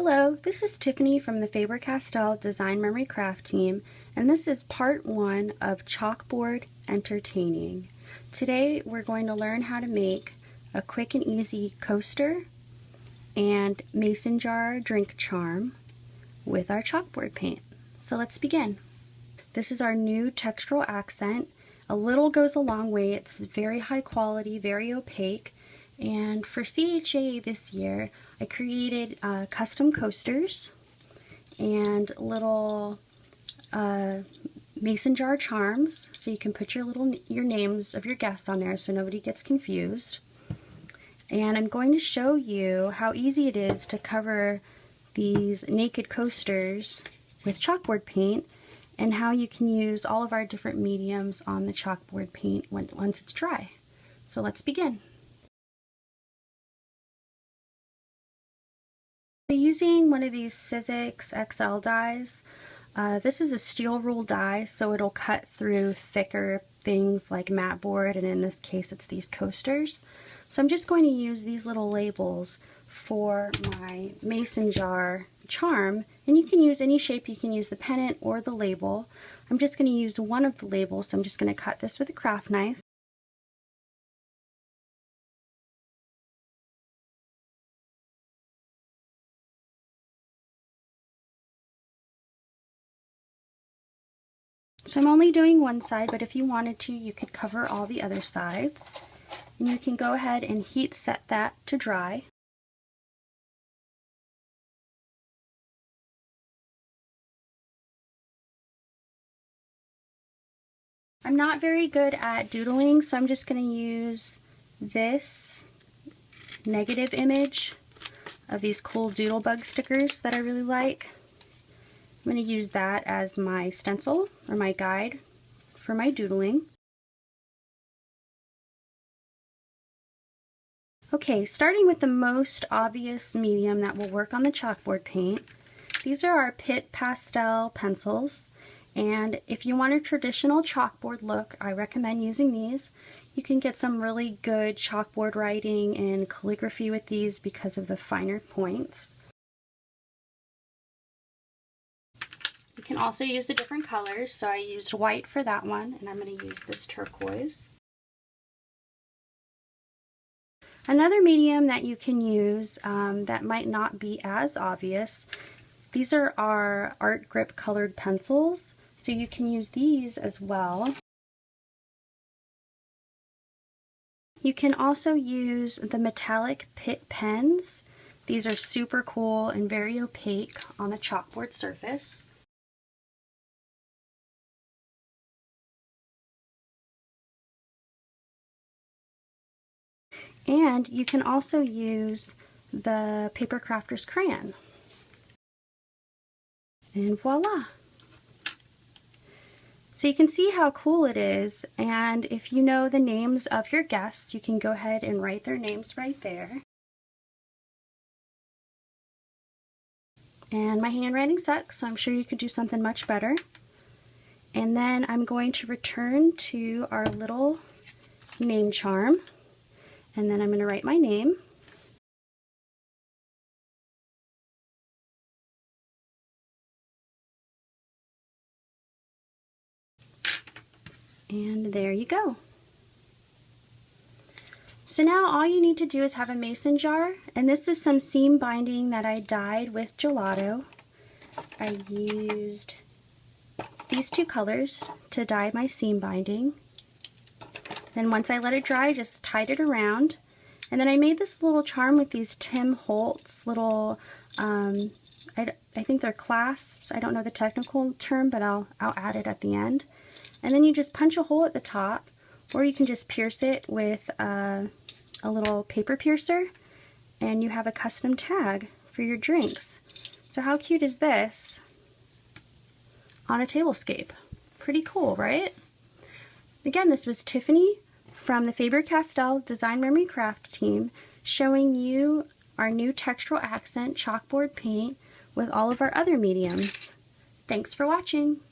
Hello, this is Tiffany from the Faber-Castell Design Memory Craft team, and this is part 1 of Chalkboard Entertaining. Today we're going to learn how to make a quick and easy coaster and mason jar drink charm with our chalkboard paint. So let's begin. This is our new textural accent. A little goes a long way. It's very high quality, very opaque. And for CHA this year, I created custom coasters and little mason jar charms, so you can put your names of your guests on there so nobody gets confused. And I'm going to show you how easy it is to cover these naked coasters with chalkboard paint and how you can use all of our different mediums on the chalkboard paint once it's dry. So let's begin. Using one of these Sizzix XL dies. This is a steel rule die, so it'll cut through thicker things like mat board, and in this case it's these coasters. So I'm just going to use these little labels for my mason jar charm, and you can use any shape. You can use the pennant or the label. I'm just going to use one of the labels, so I'm just going to cut this with a craft knife. So I'm only doing one side, but if you wanted to, you could cover all the other sides. And you can go ahead and heat set that to dry. I'm not very good at doodling, so I'm just going to use this negative image of these cool doodlebug stickers that I really like. I'm going to use that as my stencil or my guide for my doodling. Okay, starting with the most obvious medium that will work on the chalkboard paint. These are our Pitt pastel pencils, and if you want a traditional chalkboard look, I recommend using these. You can get some really good chalkboard writing and calligraphy with these because of the finer points. You can also use the different colors, so I used white for that one, and I'm going to use this turquoise. Another medium that you can use that might not be as obvious, these are our art grip colored pencils, so you can use these as well. You can also use the metallic Pitt pens. These are super cool and very opaque on the chalkboard surface. And you can also use the Paper Crafter's crayon. And voila! So you can see how cool it is, and if you know the names of your guests, you can go ahead and write their names right there. And my handwriting sucks, so I'm sure you could do something much better. And then I'm going to return to our little name charm. And then I'm going to write my name. And there you go. So now all you need to do is have a mason jar, and this is some seam binding that I dyed with gelato. I used these two colors to dye my seam binding. Then once I let it dry, I just tied it around. And then I made this little charm with these Tim Holtz little, I think they're clasps. I don't know the technical term, but I'll add it at the end. And then you just punch a hole at the top, or you can just pierce it with a little paper piercer, and you have a custom tag for your drinks. So how cute is this on a tablescape? Pretty cool, right? Again, this was Tiffany from the Faber-Castell Design Memory Craft team showing you our new textural accent chalkboard paint with all of our other mediums. Thanks for watching!